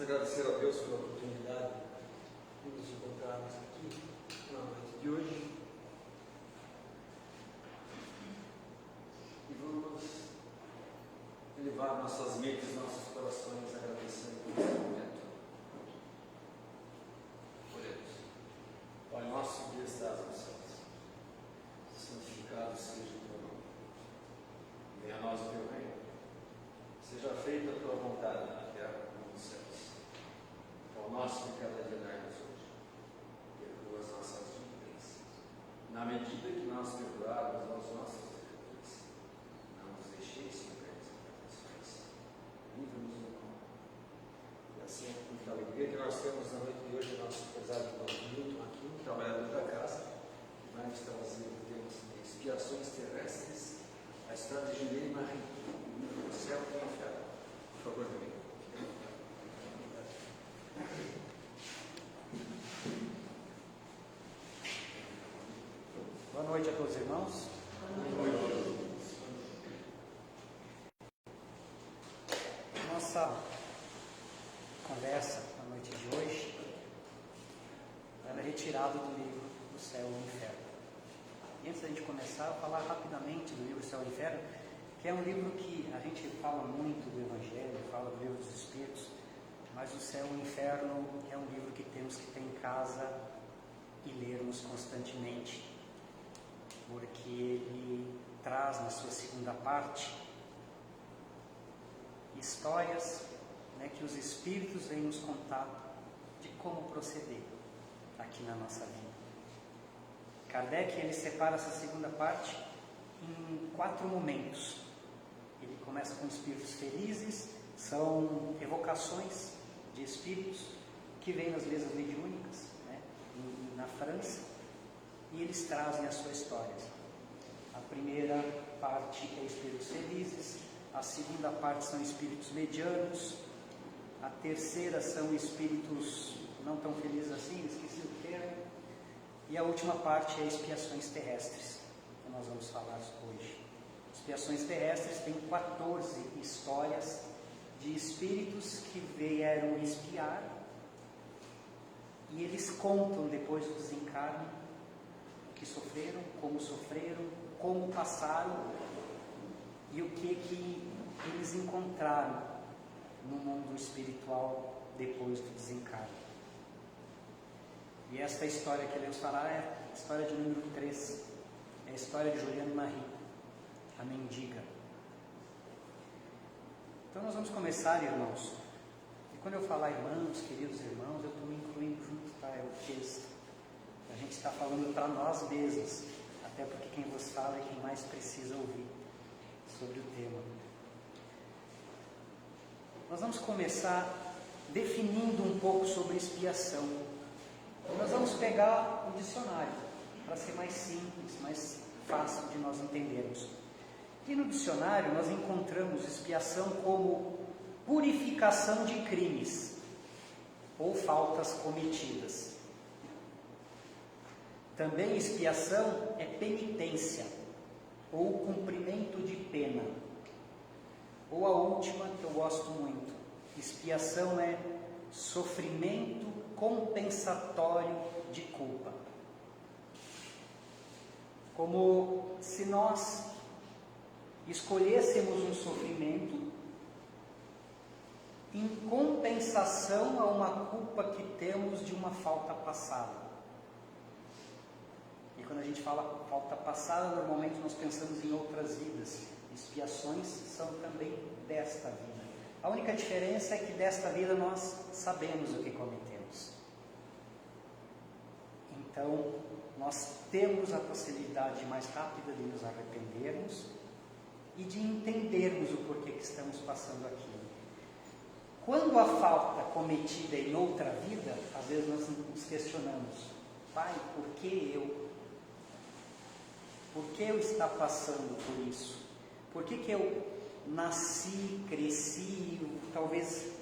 agradecer a Deus pela oportunidade de nos encontrarmos aqui na noite de hoje. E vamos elevar nossas mentes, nossos corações, agradecendo por esse momento. Oremos. Pai nosso que estás nos céus, santificado seja o teu nome. Venha a nós o teu reino. Seja feita a tua vontade na terra como nos céus. O nosso de cada dia dai-nos hoje. Perdoa as nossas dívidas, na medida que nós perdoarmos aos nossos devedores. Não nos deixeis cair em tentações. Livra-nos do mal. E assim, com muita alegria que nós temos na noite de hoje, nosso prezado irmão Milton aqui, trabalhador da casa, que vai nos trazer o tema de expiações terrestres, a história de Juliane Marie, o livro do céu e do inferno. Por favor, meu amigo. Boa noite a todos os irmãos. Nossa conversa na noite de hoje ela é retirada do livro do Céu e o Inferno. E antes da gente começar, eu vou falar rapidamente do livro do Céu e o Inferno, que é um livro que a gente fala muito do Evangelho, fala do livro dos Espíritos, mas o Céu e o Inferno é um livro que temos que ter em casa e lermos constantemente, porque ele traz na sua segunda parte histórias, que os Espíritos vêm nos contar de como proceder aqui na nossa vida. Kardec ele separa essa segunda parte em 4 momentos. Ele começa com espíritos felizes, são evocações de espíritos que vêm nas mesas mediúnicas, na França, e eles trazem a sua história. A primeira parte é espíritos felizes, a segunda parte são espíritos medianos, a terceira são espíritos não tão felizes assim, esqueci o termo, e a última parte é expiações terrestres, que nós vamos falar hoje. Expiações terrestres tem 14 histórias de espíritos que vieram expiar, e eles contam depois do desencarne o que sofreram, como passaram e o que eles encontraram no mundo espiritual depois do desencarne. E esta história que iremos falar é a história de número 3, é a história de Juliane Marie, a mendiga. Então nós vamos começar, irmãos. E quando eu falar irmãos, queridos irmãos, eu estou me incluindo junto, tá? É o texto. A gente está falando para nós mesmos, até porque quem vos fala é quem mais precisa ouvir sobre o tema. Nós vamos começar definindo um pouco sobre expiação. Nós vamos pegar o dicionário, para ser mais simples, mais fácil de nós entendermos. E no dicionário nós encontramos expiação como purificação de crimes ou faltas cometidas. Também expiação é penitência ou cumprimento de pena. Ou a última que eu gosto muito, expiação é sofrimento compensatório de culpa. Como se nós escolhêssemos um sofrimento em compensação a uma culpa que temos de uma falta passada. E quando a gente fala falta passada, normalmente nós pensamos em outras vidas. Expiações são também desta vida. A única diferença é que desta vida nós sabemos o que cometemos. Então, nós temos a possibilidade mais rápida de nos arrependermos e de entendermos o porquê que estamos passando aquilo. Quando a falta cometida em outra vida, às vezes nós nos questionamos: Pai, por que eu? Por que eu estou passando por isso? Por que eu nasci, cresci, talvez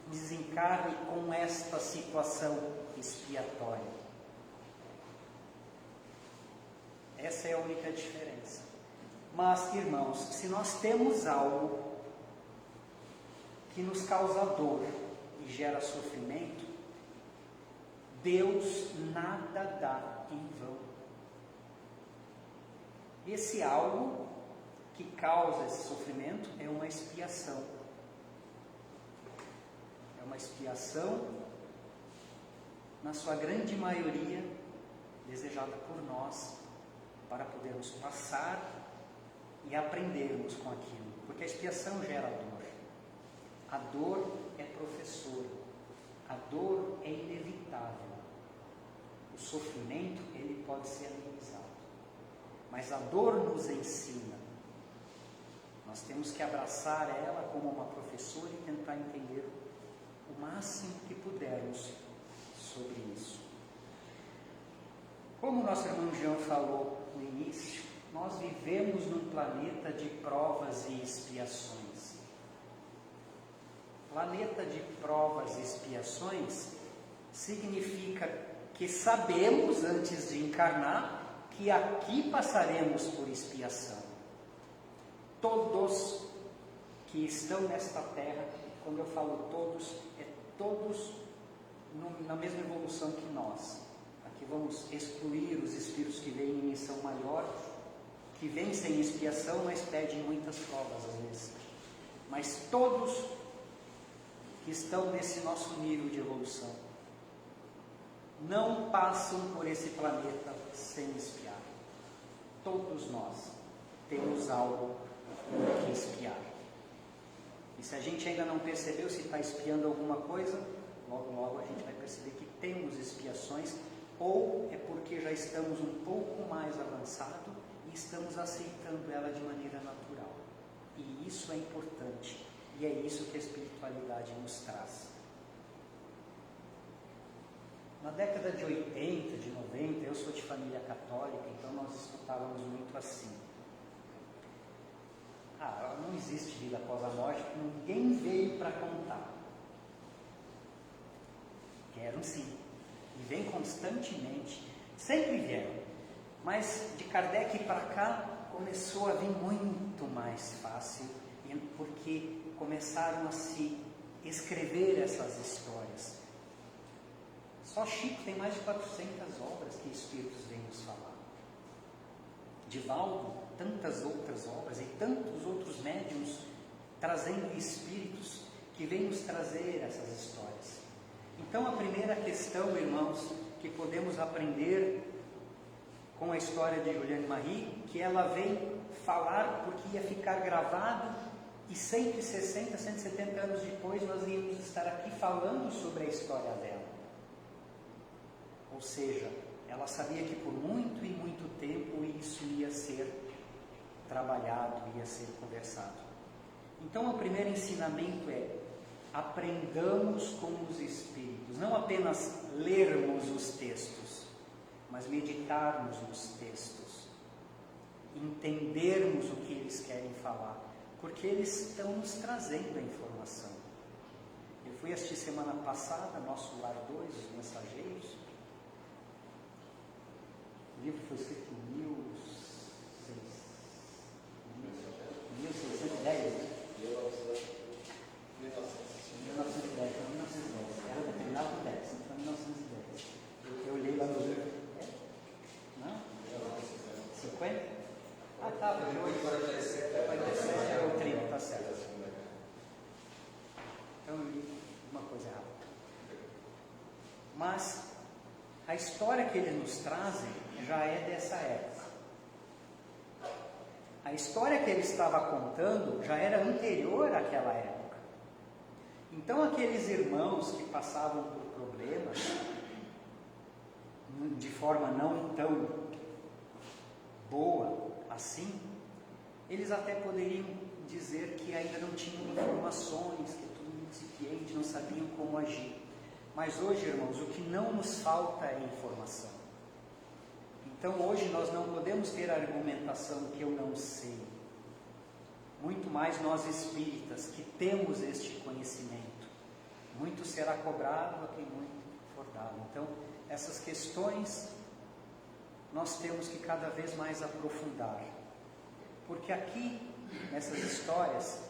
desencarne com esta situação expiatória? Essa é a única diferença. Mas, irmãos, se nós temos algo que nos causa dor e e gera sofrimento, Deus nada dá em vão. Esse algo que causa esse sofrimento é uma expiação. É uma expiação, na sua grande maioria, desejada por nós, para podermos passar e aprendermos com aquilo. Porque a expiação gera dor. A dor é professora. A dor é inevitável. O sofrimento, ele pode ser amenizado. Mas a dor nos ensina. Nós temos que abraçar ela como uma professora e tentar entender o máximo que pudermos sobre isso. Como o nosso irmão Jean falou no início, nós vivemos num planeta de provas e expiações. Planeta de provas e expiações significa que sabemos antes de encarnar que aqui passaremos por expiação. Todos que estão nesta terra, quando eu falo todos, é todos na mesma evolução que nós. Aqui vamos excluir os espíritos que vêm em missão maior, que vêm sem expiação, mas pedem muitas provas às vezes. Mas todos que estão nesse nosso nível de evolução não passam por esse planeta sem expiar. Todos nós temos algo que expiar. E se a gente ainda não percebeu se está expiando alguma coisa, logo logo a gente vai perceber que temos expiações, ou é porque já estamos um pouco mais avançado e estamos aceitando ela de maneira natural. E isso é importante, e é isso que a espiritualidade nos traz. Na década de 80, de 90, eu sou de família católica, então nós escutávamos muito assim: não existe vida após a morte, ninguém veio para contar. Vieram sim, e vêm constantemente, sempre vieram, mas de Kardec para cá começou a vir muito mais fácil, porque começaram a se escrever essas histórias. Só Chico tem mais de 400 obras que espíritos vêm nos falar. Divaldo, tantas outras obras e tantos outros médiuns trazendo espíritos que vêm nos trazer essas histórias. Então a primeira questão, irmãos, que podemos aprender com a história de Juliane Marie, que ela vem falar porque ia ficar gravado e 160, 170 anos depois nós íamos estar aqui falando sobre a história dela. Ou seja, ela sabia que por muito e muito tempo isso ia ser trabalhado, ia ser conversado. Então o primeiro ensinamento é: aprendamos com os espíritos, não apenas lermos os textos, mas meditarmos nos textos, entendermos o que eles querem falar, porque eles estão nos trazendo a informação. Eu fui assistir semana passada Nosso Lar 2, Os Mensageiros. O livro foi escrito em 1610, né? 1910, foi 1910. Era do final do 10, então foi 1910. Eu olhei lá no livro. Não? 50? Tá, foi 47 ou 30, tá certo. Então eu li uma coisa errada. Mas a história que eles nos trazem já é dessa época. A história que ele estava contando já era anterior àquela época. Então aqueles irmãos que passavam por problemas de forma não tão boa assim, eles até poderiam dizer que ainda não tinham informações, que tudo muito incipiente, não sabiam como agir. Mas hoje, irmãos, o que não nos falta é informação. Então hoje nós não podemos ter a argumentação que eu não sei. Muito mais nós espíritas que temos este conhecimento. Muito será cobrado a quem muito for dado. Então essas questões nós temos que cada vez mais aprofundar. Porque aqui, nessas histórias,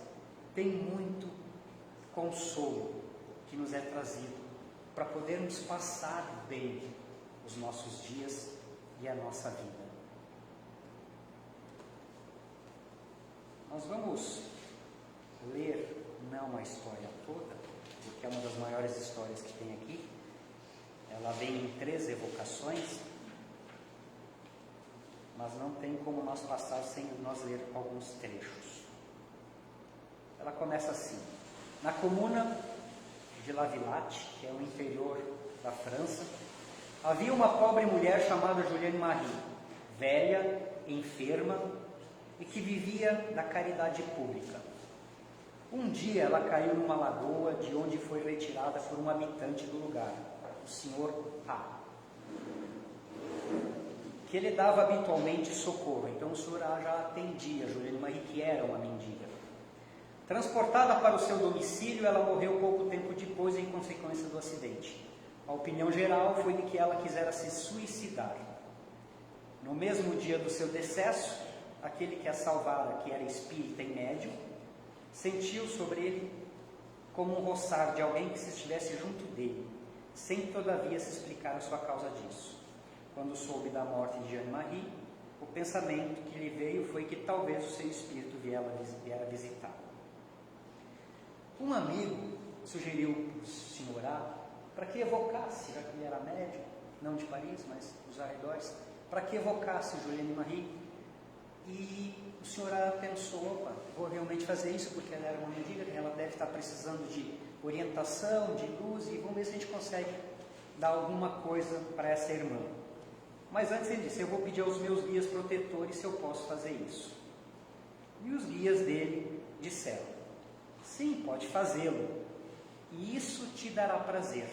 tem muito consolo, que nos é trazido para podermos passar bem os nossos dias e a nossa vida. Nós vamos ler não a história toda, porque é uma das maiores histórias que tem aqui. Ela vem em 3 evocações, mas não tem como nós passar sem nós ler alguns trechos. Ela começa assim: na comuna de La Villette, que é o interior da França, havia uma pobre mulher chamada Juliane Marie, velha, enferma e que vivia da caridade pública. Um dia ela caiu numa lagoa de onde foi retirada por um habitante do lugar, o Sr. A, que lhe dava habitualmente socorro. Então o Sr. A já atendia a Juliane Marie, que era uma mendiga. Transportada para o seu domicílio, ela morreu pouco tempo depois em consequência do acidente. A opinião geral foi de que ela quisera se suicidar. No mesmo dia do seu decesso, aquele que a salvara, que era espírita e médium, sentiu sobre ele como um roçar de alguém que se estivesse junto dele, sem todavia se explicar a sua causa disso. Quando soube da morte de Jeanne Marie, o pensamento que lhe veio foi que talvez o seu espírito viera visitá-la. Um amigo sugeriu para o Sr. A para que evocasse, já que ele era médium, não de Paris, mas dos arredores, para que evocasse Juliane Marie. E o Sr. A pensou: opa, vou realmente fazer isso porque ela era uma mendiga, ela deve estar precisando de orientação, de luz, e vamos ver se a gente consegue dar alguma coisa para essa irmã. Mas antes ele disse: eu vou pedir aos meus guias protetores se eu posso fazer isso. E os guias dele disseram: sim, pode fazê-lo, e isso te dará prazer,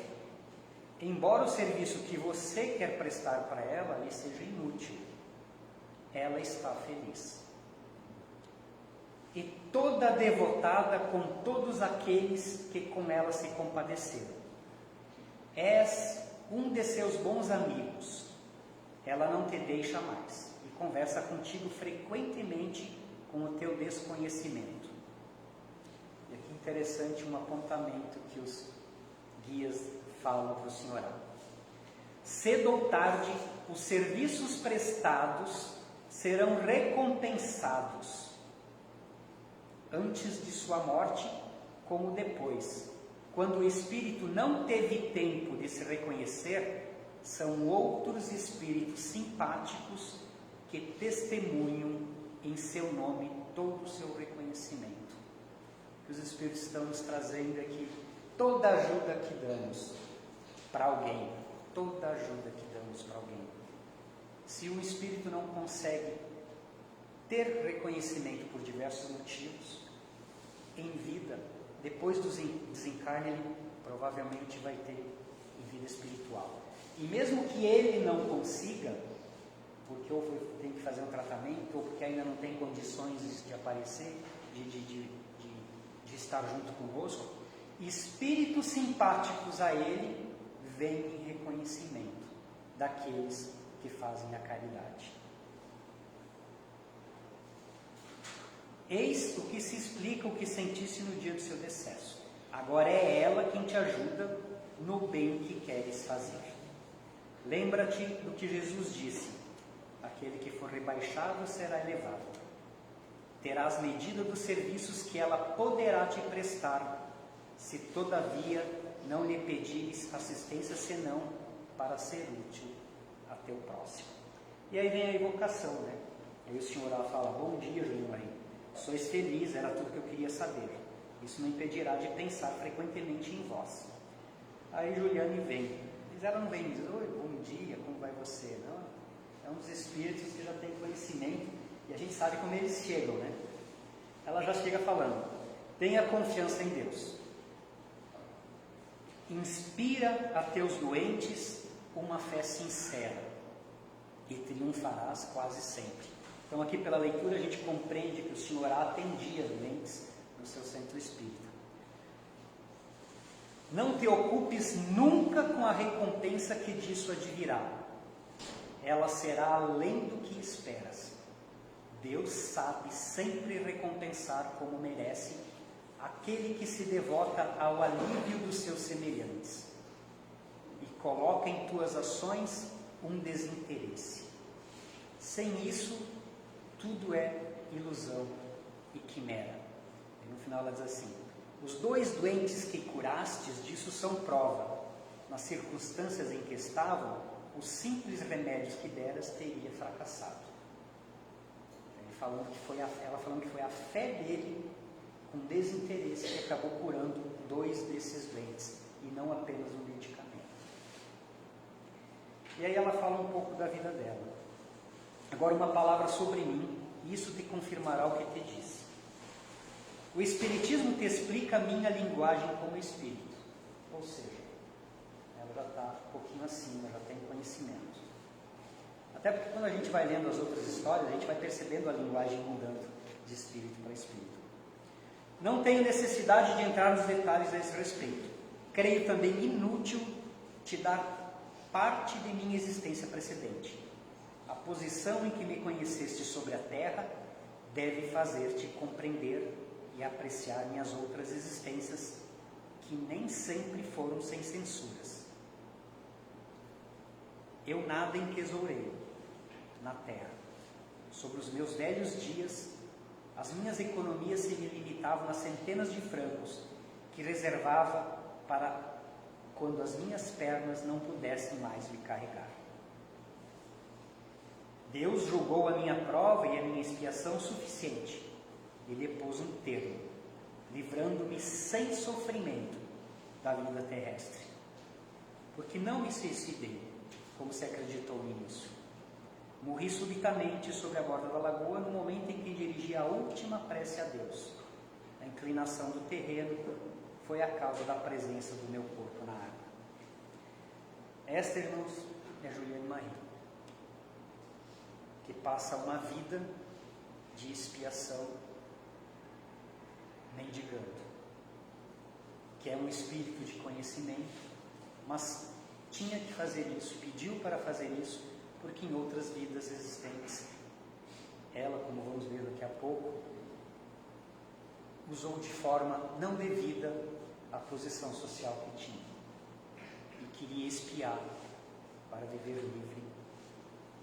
embora o serviço que você quer prestar para ela lhe seja inútil. Ela está feliz. E toda devotada com todos aqueles que com ela se compadeceram. És um de seus bons amigos. Ela não te deixa mais e conversa contigo frequentemente com o teu desconhecimento. E aqui interessante um apontamento que os guias falam para o Sr. A. Cedo ou tarde, os serviços prestados serão recompensados, antes de sua morte, como depois. Quando o espírito não teve tempo de se reconhecer, são outros espíritos simpáticos que testemunham em seu nome todo o seu reconhecimento. Que os espíritos estão nos trazendo aqui toda ajuda que damos para alguém, toda ajuda que damos para alguém. Se um espírito não consegue ter reconhecimento por diversos motivos, em vida, depois do desencarne, ele provavelmente vai ter em vida espiritual. E mesmo que ele não consiga, porque ou tem que fazer um tratamento, ou porque ainda não tem condições de aparecer, de estar junto conosco, espíritos simpáticos a ele vêm em reconhecimento daqueles que fazem a caridade. Eis o que se explica o que sentiste no dia do seu decesso. Agora é ela quem te ajuda no bem que queres fazer. Lembra-te do que Jesus disse: aquele que for rebaixado será elevado. Terás medida dos serviços que ela poderá te prestar, se todavia não lhe pedires assistência senão para ser útil a teu próximo. E aí vem a evocação, né? Aí o Sr. A fala: bom dia, Juliane Marie. Sois feliz, era tudo que eu queria saber. Isso não impedirá de pensar frequentemente em vós. Aí Juliane vem. Mas ela não vem dizer: oi, bom dia, como vai você? Não, é um dos espíritos que já tem conhecimento e a gente sabe como eles chegam, né? Ela já chega falando: tenha confiança em Deus. Inspira a teus doentes uma fé sincera e triunfarás quase sempre. Então aqui pela leitura a gente compreende que o Sr. A atendia doentes no seu centro espírita. Não te ocupes nunca com a recompensa que disso advirá. Ela será além do que esperas. Deus sabe sempre recompensar como merece aquele que se devota ao alívio dos seus semelhantes e coloca em tuas ações um desinteresse. Sem isso, tudo é ilusão e quimera. E no final ela diz assim: os 2 doentes que curastes, disso são prova. Nas circunstâncias em que estavam, os simples remédios que deras teria fracassado. Ela falando que foi a fé dele, com desinteresse, que acabou curando 2 desses doentes, e não apenas um medicamento. E aí ela fala um pouco da vida dela. Agora uma palavra sobre mim, isso te confirmará o que te disse. O Espiritismo te explica a minha linguagem como Espírito. Ou seja, ela já está um pouquinho acima, já tem conhecimento. Até porque quando a gente vai lendo as outras histórias, a gente vai percebendo a linguagem mudando de espírito para espírito. Não tenho necessidade de entrar nos detalhes a esse respeito. Creio também inútil te dar parte de minha existência precedente. A posição em que me conheceste sobre a terra deve fazer-te compreender e apreciar minhas outras existências, que nem sempre foram sem censuras. Eu nada entesourei na terra. Sobre os meus velhos dias, as minhas economias se me limitavam a centenas de francos que reservava para quando as minhas pernas não pudessem mais me carregar. Deus julgou a minha prova e a minha expiação suficiente e lhe pôs um termo, livrando-me sem sofrimento da vida terrestre. Porque não me suicidei, como se acreditou no início. Morri subitamente sobre a borda da lagoa no momento em que dirigi a última prece a Deus. A inclinação do terreno foi a causa da presença do meu corpo na água. Esta, irmãos, é Juliane Marie, que passa uma vida de expiação mendigando, que é um espírito de conhecimento, mas tinha que fazer isso, pediu para fazer isso, porque em outras vidas existentes, ela, como vamos ver daqui a pouco, usou de forma não devida a posição social que tinha e queria expiar para viver livre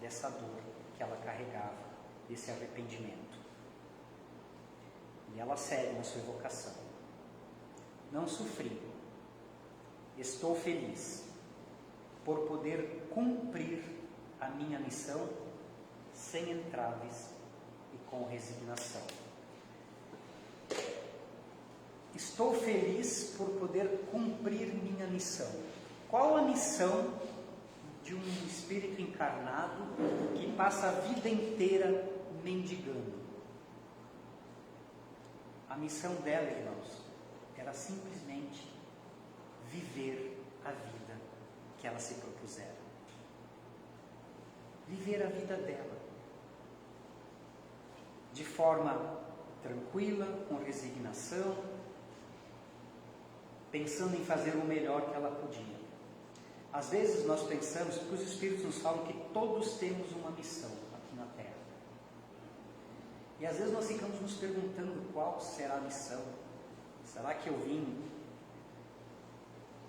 dessa dor que ela carregava, desse arrependimento. E ela segue na sua evocação. Não sofri, estou feliz por poder cumprir a minha missão sem entraves e com resignação. Estou feliz por poder cumprir minha missão. Qual a missão de um espírito encarnado que passa a vida inteira mendigando? A missão dela, irmãos, era simplesmente viver a vida que ela se propusera. Viver a vida dela de forma tranquila, com resignação, pensando em fazer o melhor que ela podia. Às vezes nós pensamos, porque os Espíritos nos falam que todos temos uma missão aqui na Terra. E às vezes nós ficamos nos perguntando qual será a missão. Será que eu vim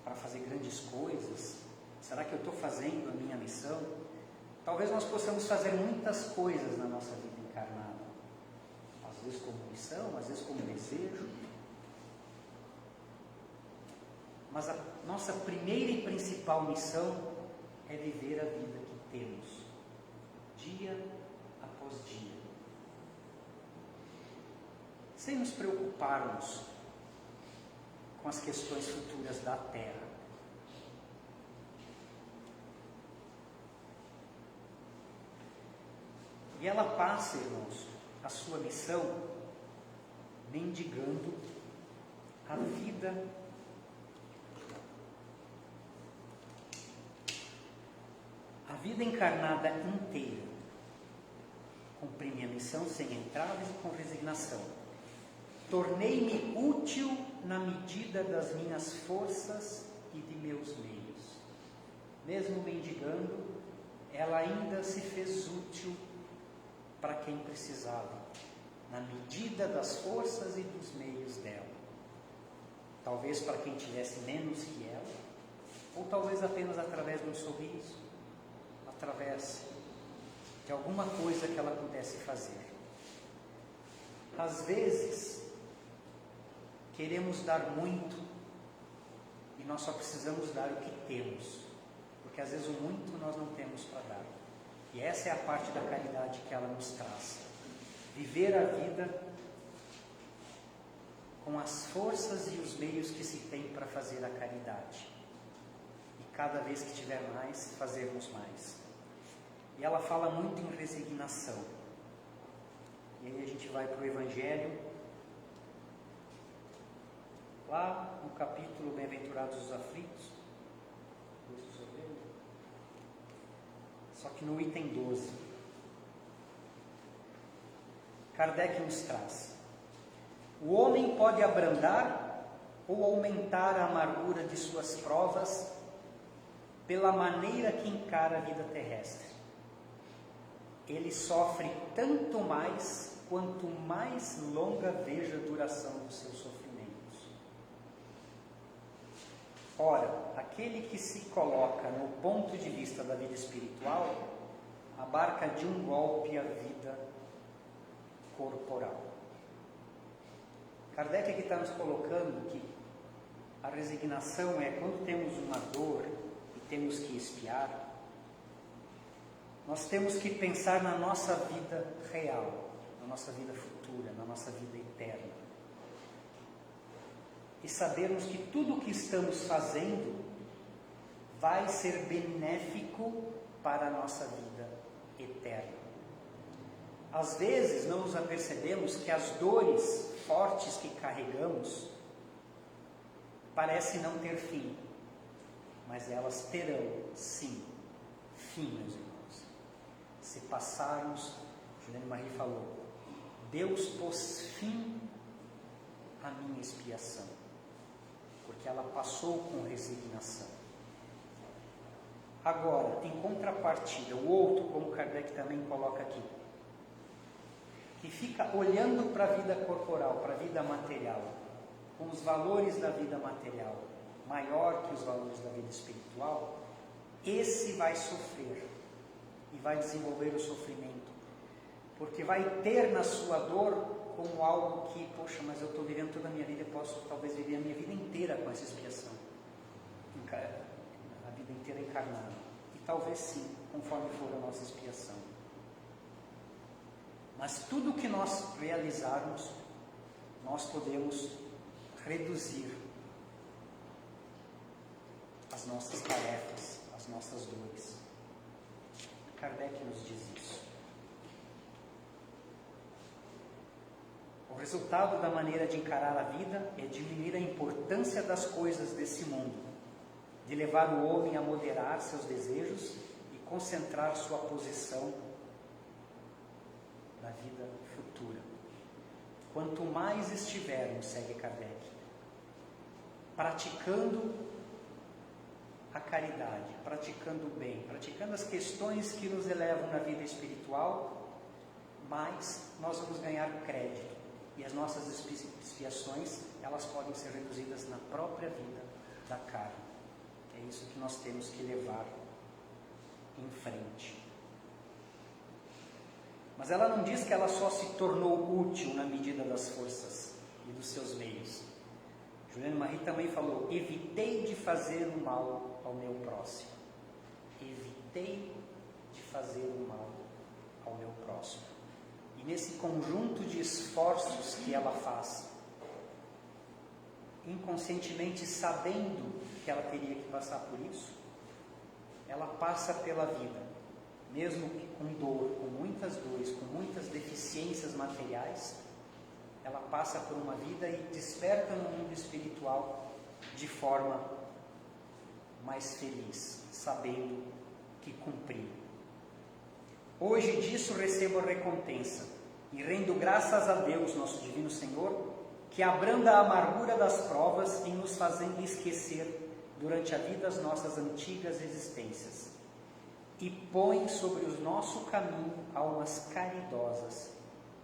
para fazer grandes coisas? Será que eu estou fazendo a minha missão? Talvez nós possamos fazer muitas coisas na nossa vida encarnada. Às vezes como missão, às vezes como desejo. Mas a nossa primeira e principal missão é viver a vida que temos, dia após dia. Sem nos preocuparmos com as questões futuras da Terra. E ela passa, irmãos, a sua missão mendigando a vida encarnada inteira. Cumpri minha missão sem entraves e com resignação. Tornei-me útil na medida das minhas forças e de meus meios. Mesmo mendigando, ela ainda se fez útil para quem precisava, na medida das forças e dos meios dela. talvez para quem tivesse menos que ela, ou talvez apenas através de um sorriso, através de alguma coisa que ela pudesse fazer. Às vezes, queremos dar muito e nós só precisamos dar o que temos, porque às vezes o muito nós não temos para dar. E essa é a parte da caridade que ela nos traz. Viver a vida com as forças e os meios que se tem para fazer a caridade. E cada vez que tiver mais, fazermos mais. E ela fala muito em resignação. E aí a gente vai para o Evangelho, lá no capítulo Bem-aventurados os aflitos, só que no item 12, Kardec nos traz: o homem pode abrandar ou aumentar a amargura de suas provas pela maneira que encara a vida terrestre. Ele sofre tanto mais quanto mais longa veja a duração dos seus sofrimentos. Ora, aquele que se coloca no ponto de vista da vida espiritual abarca de um golpe a vida corporal. Kardec aqui está nos colocando que a resignação é quando temos uma dor e temos que expiar, nós temos que pensar na nossa vida real, na nossa vida futura, na nossa vida eterna. E sabermos que tudo o que estamos fazendo vai ser benéfico para a nossa vida eterna. Às vezes não nos apercebemos que as dores fortes que carregamos parecem não ter fim, mas elas terão, sim, fim, meus irmãos. Se passarmos, Juliane Marie falou, Deus pôs fim à minha expiação, porque ela passou com resignação. Agora, em contrapartida, o outro, como Kardec também coloca aqui, que fica olhando para a vida corporal, para a vida material, com os valores da vida material maior que os valores da vida espiritual, esse vai sofrer e vai desenvolver o sofrimento, porque vai ter na sua dor como algo que, poxa, mas eu estou vivendo toda a minha vida, eu posso talvez viver a minha vida inteira com essa expiação, a vida inteira encarnada, e talvez sim, conforme for a nossa expiação. Mas tudo que nós realizarmos, nós podemos reduzir as nossas tarefas, as nossas dores. Kardec nos diz isso. O resultado da maneira de encarar a vida é diminuir a importância das coisas desse mundo, de levar o homem a moderar seus desejos e concentrar sua posição na vida futura. Quanto mais estivermos, segue Kardec, praticando a caridade, praticando o bem, praticando as questões que nos elevam na vida espiritual, mais nós vamos ganhar crédito. E as nossas expiações, elas podem ser reduzidas na própria vida da carne. É isso que nós temos que levar em frente. Mas ela não diz que ela só se tornou útil na medida das forças e dos seus meios. Juliane Marie também falou: evitei de fazer o mal ao meu próximo. Evitei de fazer o mal ao meu próximo. E nesse conjunto de esforços que ela faz, inconscientemente sabendo que ela teria que passar por isso, ela passa pela vida, mesmo que com dor, com muitas dores, com muitas deficiências materiais, ela passa por uma vida e desperta no mundo espiritual de forma mais feliz, sabendo que cumpriu. Hoje disso recebo a recompensa e rendo graças a Deus, nosso Divino Senhor, que abranda a amargura das provas em nos fazendo esquecer durante a vida as nossas antigas existências e põe sobre o nosso caminho almas caridosas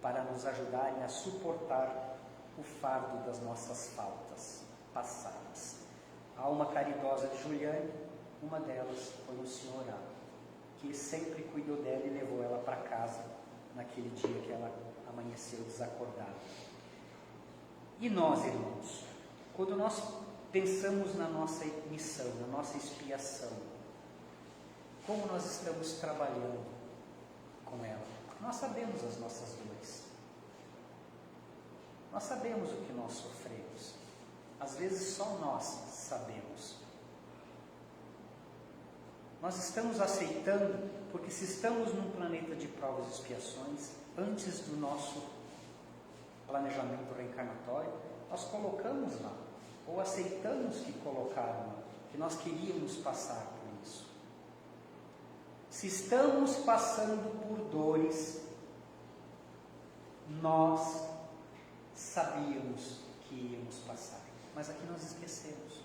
para nos ajudarem a suportar o fardo das nossas faltas. passadas. A alma caridosa de Juliane, uma delas foi o Sr. A, que sempre cuidou dela e levou ela para casa naquele dia que ela amanheceu desacordada. E nós, irmãos, quando nós pensamos na nossa missão, na nossa expiação, como nós estamos trabalhando com ela? Nós sabemos as nossas dores. Nós sabemos o que nós sofremos. Às vezes só nós sabemos. Nós estamos aceitando, porque se estamos num planeta de provas e expiações, antes do nosso planejamento reencarnatório, nós colocamos lá, ou aceitamos que colocaram lá, que nós queríamos passar por isso. Se estamos passando por dores, nós sabíamos que íamos passar, mas aqui nós esquecemos,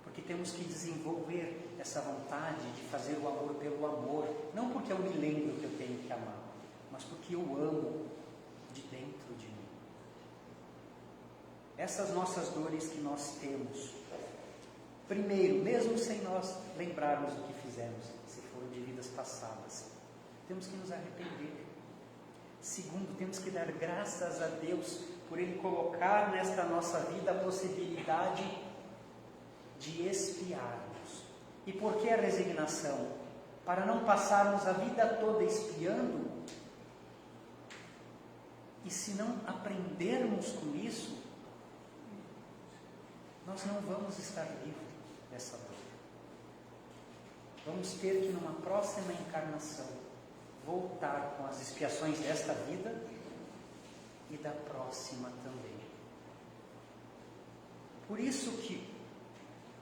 porque temos que desenvolver essa vontade de fazer o amor pelo amor, não porque eu me lembro que eu tenho que amar, mas porque eu amo de dentro de mim. Essas nossas dores que nós temos, primeiro, mesmo sem nós lembrarmos do que fizemos, se foram de vidas passadas, temos que nos arrepender. Segundo, temos que dar graças a Deus por Ele colocar nesta nossa vida a possibilidade de expiarmos. E por que a resignação? Para não passarmos a vida toda expiando, e se não aprendermos com isso, nós não vamos estar livres dessa dor. Vamos ter que, numa próxima encarnação, voltar com as expiações desta vida e da próxima também. Por isso que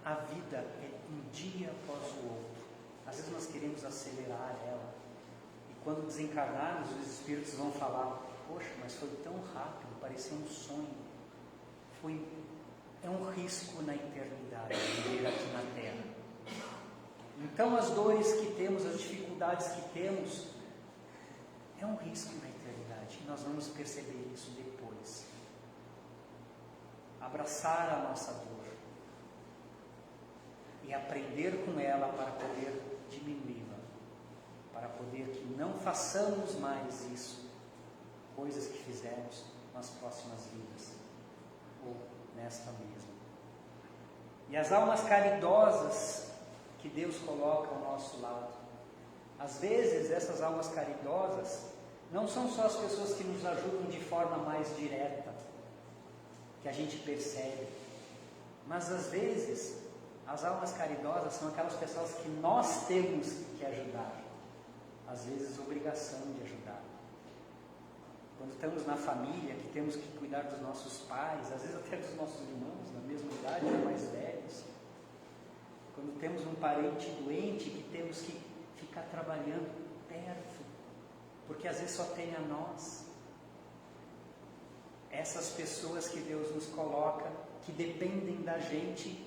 a vida é um dia após o outro. Às vezes nós queremos acelerar ela, e quando desencarnarmos, os espíritos vão falar: poxa, mas foi tão rápido, parecia um sonho. É um risco na eternidade viver aqui na Terra. Então as dores que temos, as dificuldades que temos, é um risco na eternidade, e nós vamos perceber isso depois. Abraçar a nossa dor e aprender com ela para poder diminuí-la, para poder que não façamos mais isso, coisas que fizemos nas próximas vidas, ou nesta mesma. E as almas caridosas que Deus coloca ao nosso lado, às vezes essas almas caridosas não são só as pessoas que nos ajudam de forma mais direta, que a gente percebe, mas às vezes as almas caridosas são aquelas pessoas que nós temos que ajudar, às vezes obrigação de ajudar. Quando estamos na família, que temos que cuidar dos nossos pais, às vezes até dos nossos irmãos, da mesma idade, ou mais velhos. Quando temos um parente doente, que temos que ficar trabalhando perto, porque às vezes só tem a nós. Essas pessoas que Deus nos coloca, que dependem da gente,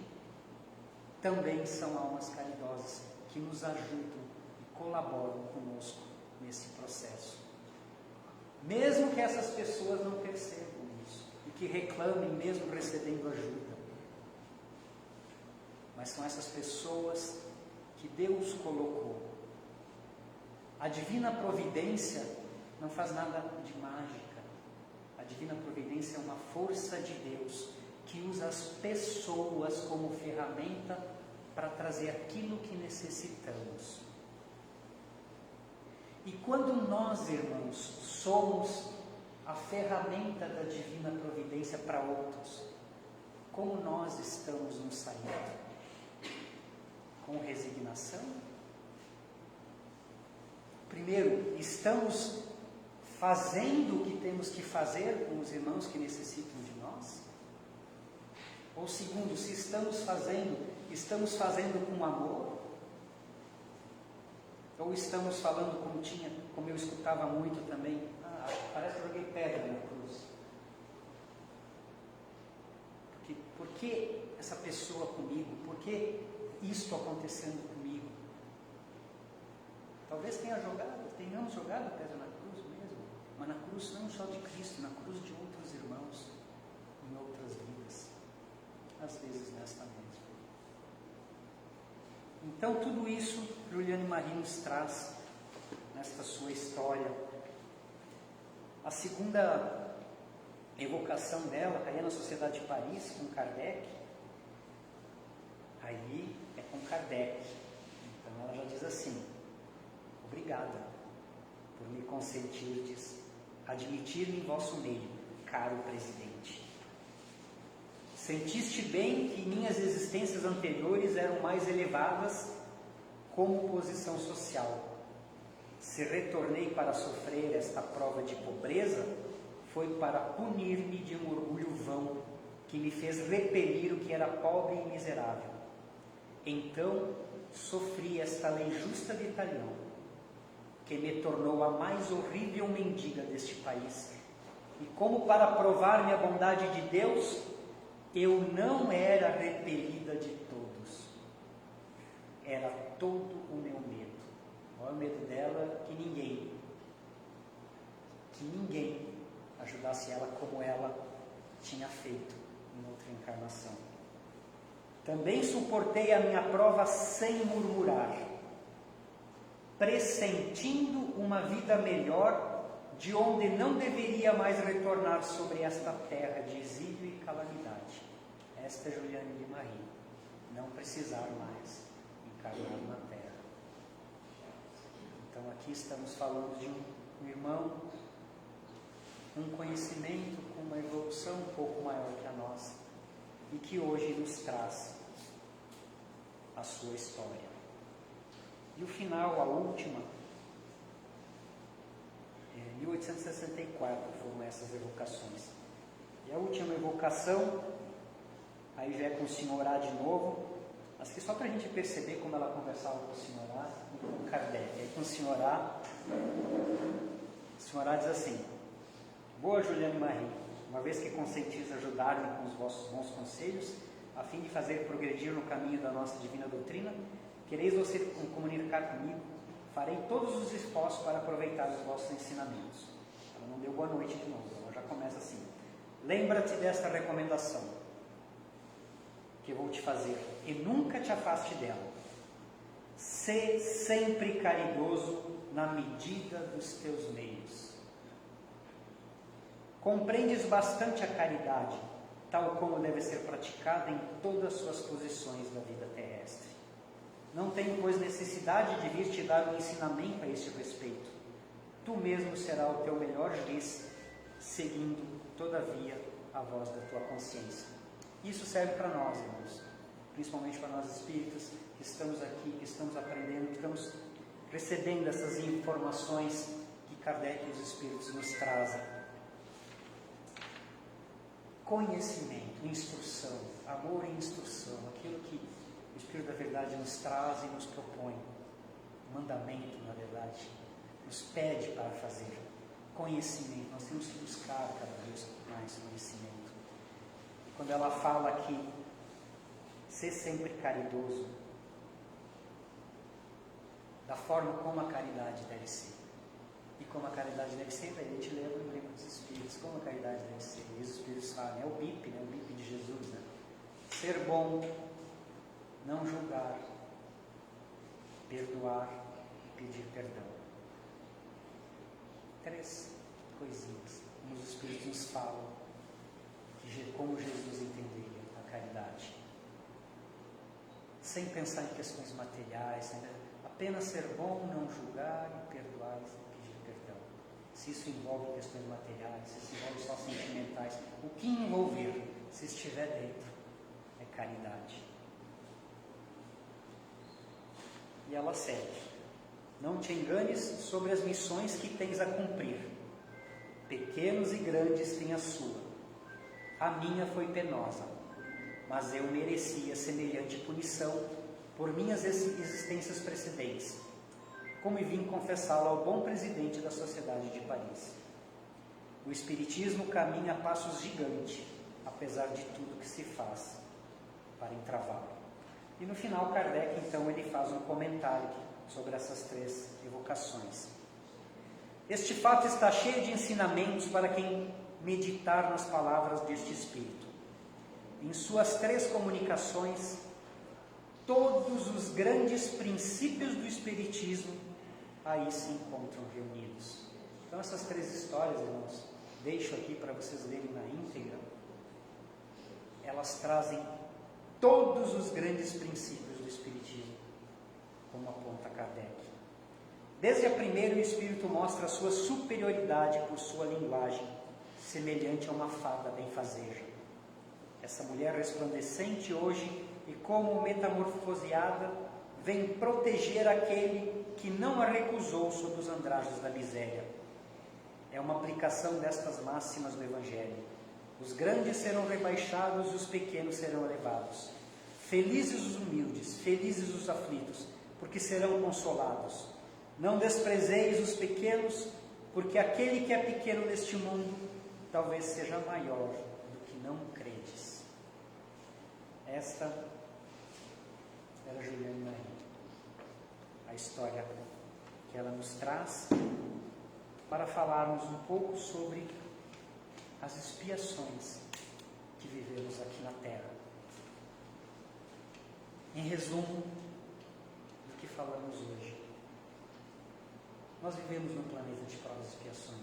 também são almas caridosas, que nos ajudam e colaboram conosco nesse processo. Mesmo que essas pessoas não percebam isso, e que reclamem mesmo recebendo ajuda. Mas são essas pessoas que Deus colocou. A divina providência não faz nada de mágica. A divina providência é uma força de Deus que usa as pessoas como ferramenta para trazer aquilo que necessitamos. E quando nós, irmãos, somos a ferramenta da divina providência para outros, como nós estamos nos saindo? Com resignação? Primeiro, estamos fazendo o que temos que fazer com os irmãos que necessitam de nós? Ou segundo, se estamos fazendo com amor? Ou estamos falando como eu escutava muito também, parece que eu joguei pedra na cruz. Por que essa pessoa comigo? Por que isto acontecendo comigo? Talvez tenhamos jogado pedra na cruz mesmo, mas na cruz não só de Cristo, na cruz de outros irmãos, em outras vidas. Então, tudo isso Juliane Marie nos traz nesta sua história. A segunda evocação dela, aí é na Sociedade de Paris, com Kardec. Aí é com Kardec. Então ela já diz assim: obrigada por me consentirdes admitir-me em vosso meio, caro presidente. Sentiste bem que minhas existências anteriores eram mais elevadas como posição social. Se retornei para sofrer esta prova de pobreza, foi para punir-me de um orgulho vão que me fez repelir o que era pobre e miserável. Então sofri esta lei justa de Italião, que me tornou a mais horrível mendiga deste país. E como para provar-me a bondade de Deus, eu não era repelida de todos. Era todo o meu medo. Olha o medo dela, que ninguém ajudasse ela como ela tinha feito em outra encarnação. Também suportei a minha prova sem murmurar, pressentindo uma vida melhor, de onde não deveria mais retornar sobre esta terra de exílio e calamidade. Esta é Juliane de Marie, não precisar mais encarnar na terra. Então aqui estamos falando de um irmão, um conhecimento com uma evolução um pouco maior que a nossa, e que hoje nos traz a sua história. E o final, a última, 1864 foram essas evocações. E a última evocação, aí já é com o Senhor A de novo, mas que só para a gente perceber como ela conversava com o Senhor A e com Kardec. Aí com o Senhor A diz assim: boa Juliane Marie, uma vez que consentis ajudar-me com os vossos bons conselhos, a fim de fazer progredir no caminho da nossa divina doutrina, quereis você comunicar comigo, farei todos os esforços para aproveitar os vossos ensinamentos. Ela não deu boa noite de novo, ela já começa assim: lembra-te desta recomendação que eu vou te fazer, e nunca te afaste dela. Sê sempre caridoso na medida dos teus meios. Compreendes bastante a caridade, tal como deve ser praticada em todas as suas posições da vida terrestre. Não tenho, pois, necessidade de vir te dar um ensinamento a este respeito. Tu mesmo serás o teu melhor juiz, seguindo, todavia, a voz da tua consciência. Isso serve para nós, irmãos, principalmente para nós espíritas, que estamos aqui, que estamos aprendendo, que estamos recebendo essas informações que Kardec e os espíritos nos trazem. Conhecimento, instrução, amor e instrução, aquilo que o Espírito da Verdade nos traz e nos propõe, mandamento, na verdade, nos pede para fazer. Conhecimento, nós temos que buscar cada vez mais conhecimento. E quando ela fala aqui, ser sempre caridoso, da forma como a caridade deve ser. E como a caridade deve ser, a gente lembra no livro dos Espíritos, como a caridade deve ser. E os Espíritos falam, é o BIP, né? O BIP de Jesus, né? Ser bom, não julgar, perdoar e pedir perdão. 3 coisinhas, como os Espíritos nos falam, de como Jesus entenderia a caridade. Sem pensar em questões materiais, apenas ser bom, não julgar e perdoar e pedir perdão. Se isso envolve questões materiais, se isso envolve só sentimentais, o que envolver, se estiver dentro, é caridade. E ela segue: não te enganes sobre as missões que tens a cumprir. Pequenos e grandes têm a sua. A minha foi penosa, mas eu merecia semelhante punição por minhas existências precedentes, como vim confessá-lo ao bom presidente da Sociedade de Paris. O Espiritismo caminha a passos gigantes, apesar de tudo que se faz para entravá-lo. E no final, Kardec, então, ele faz um comentário sobre essas 3 evocações. Este fato está cheio de ensinamentos para quem meditar nas palavras deste Espírito. Em suas 3 comunicações, todos os grandes princípios do Espiritismo aí se encontram reunidos. Então essas 3 histórias, irmãos, deixo aqui para vocês lerem na íntegra. Elas trazem todos os grandes princípios do Espiritismo, como aponta Kardec. Desde a primeira, o Espírito mostra a sua superioridade por sua linguagem, semelhante a uma fada benfazeja. Essa mulher resplandecente hoje, e como metamorfoseada, vem proteger aquele que não a recusou sob os andrajos da miséria. É uma aplicação destas máximas do Evangelho. Os grandes serão rebaixados e os pequenos serão elevados. Felizes os humildes, felizes os aflitos, porque serão consolados. Não desprezeis os pequenos, porque aquele que é pequeno neste mundo talvez seja maior do que não credes. Esta era Juliane Marie. A história que ela nos traz para falarmos um pouco sobre as expiações que vivemos aqui na Terra. Em resumo do que falamos hoje, nós vivemos num planeta de provas e expiações.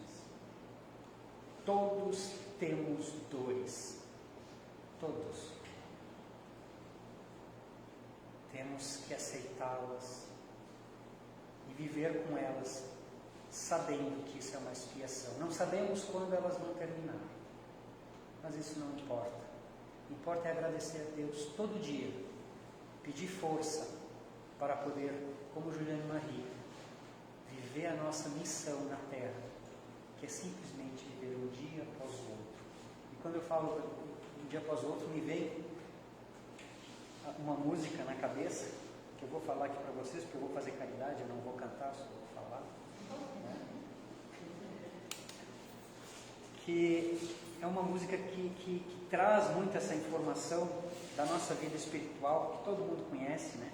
Todos temos dores. Todos. Temos que aceitá-las e viver com elas, sabendo que isso é uma expiação. Não sabemos quando elas vão terminar, mas isso não importa. Importa é agradecer a Deus todo dia, pedir força para poder, como Juliane Marie, viver a nossa missão na Terra, que é simplesmente viver um dia após o outro. E quando eu falo um dia após o outro, me vem uma música na cabeça, que eu vou falar aqui para vocês, porque eu vou fazer caridade, eu não vou cantar, só vou falar. Né? Que é uma música que traz muito essa informação da nossa vida espiritual, que todo mundo conhece, né?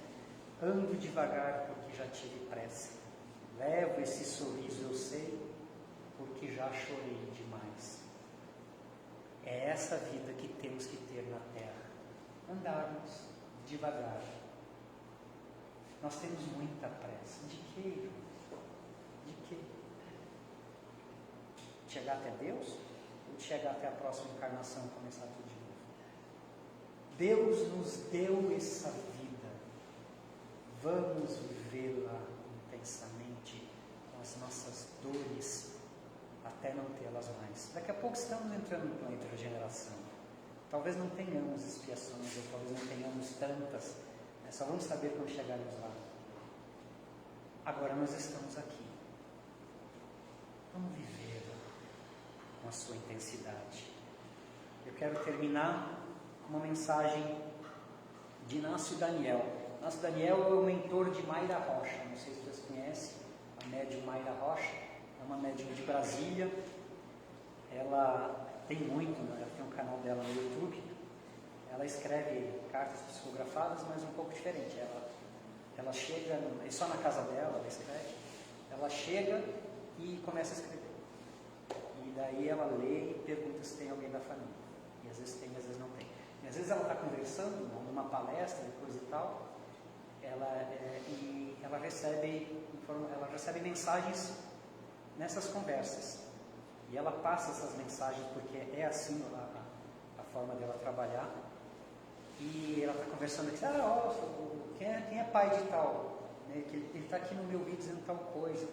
Ando devagar porque já tive pressa. Levo esse sorriso, eu sei, porque já chorei demais. É essa vida que temos que ter na Terra. Andarmos devagar. Nós temos muita pressa. De quê? De quê? De chegar até Deus? Ou de chegar até a próxima encarnação e começar tudo de novo? Deus nos deu essa vida. Vamos vivê-la intensamente, com as nossas dores, até não tê-las mais. Daqui a pouco estamos entrando no planeta de regeneração. Talvez não tenhamos expiações, ou talvez não tenhamos tantas, né? Só vamos saber quando chegarmos lá. Agora nós estamos aqui. Vamos viver com a sua intensidade. Eu quero terminar com uma mensagem de Inácio Daniel. Inácio Daniel é o mentor de Mayra Rocha. Não sei se vocês conhecem a médium Mayra Rocha. É uma médium de Brasília. Ela tem muito, né? Ela tem um canal dela no YouTube. Ela escreve cartas psicografadas, mas um pouco diferente. Ela chega, é só na casa dela, ela escreve. Ela chega e começa a escrever. E daí ela lê e pergunta se tem alguém da família. E às vezes tem, às vezes não tem. E às vezes ela está conversando numa palestra e coisa e tal. Ela recebe mensagens nessas conversas. E ela passa essas mensagens porque é assim a forma dela trabalhar. E ela está conversando aqui, quem é pai de tal? Né, que ele está aqui no meu vídeo dizendo tal coisa.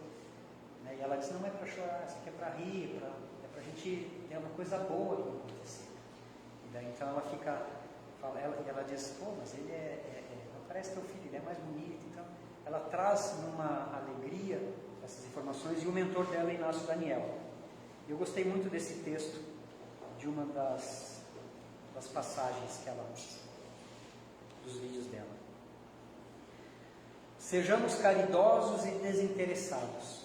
Né, e ela diz, não é para chorar, isso aqui é para rir, é para a gente ter uma coisa boa que vai acontecer. E daí então ela diz, mas ele não parece teu filho, ele é mais bonito. Então ela traz numa alegria essas informações, e o mentor dela é Inácio Daniel. Eu gostei muito desse texto, de uma das passagens dos vídeos dela. Sejamos caridosos e desinteressados.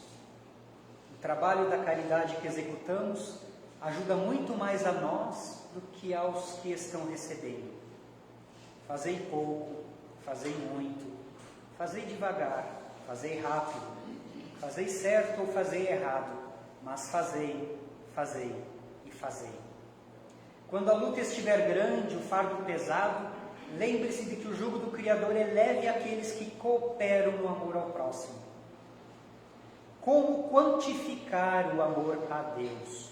O trabalho da caridade que executamos ajuda muito mais a nós do que aos que estão recebendo. Fazei pouco, fazei muito, fazei devagar, fazei rápido, fazei certo ou fazei errado, mas fazei e fazei. Quando a luta estiver grande, o fardo pesado, lembre-se de que o jugo do Criador é leve àqueles que cooperam no amor ao próximo. Como quantificar o amor a Deus?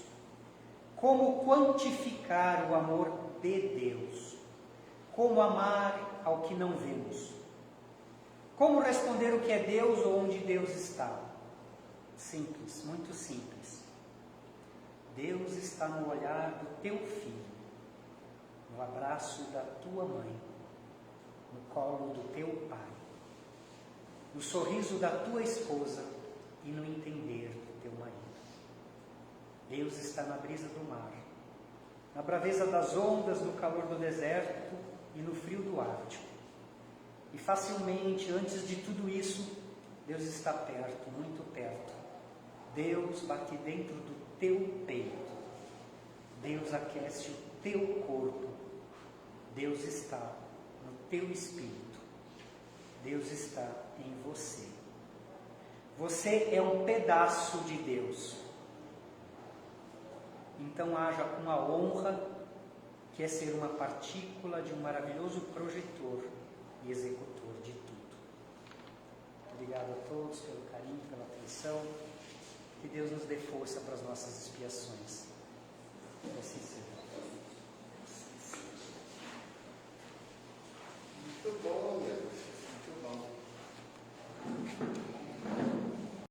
Como quantificar o amor de Deus? Como amar ao que não vemos? Como responder o que é Deus ou onde Deus está? Simples, muito simples. Deus está no olhar do teu filho, no abraço da tua mãe, no colo do teu pai, no sorriso da tua esposa e no entender do teu marido. Deus está na brisa do mar, na braveza das ondas, no calor do deserto e no frio do Ártico. E facilmente, antes de tudo isso, Deus está perto, muito perto. Deus bate dentro do teu peito. Deus aquece o teu corpo. Deus está no teu espírito. Deus está em você. Você é um pedaço de Deus. Então haja com a honra que é ser uma partícula de um maravilhoso projetor e executor de tudo. Obrigado a todos pelo carinho, pela atenção. Que Deus nos dê força para as nossas expiações. Que assim seja. Muito bom.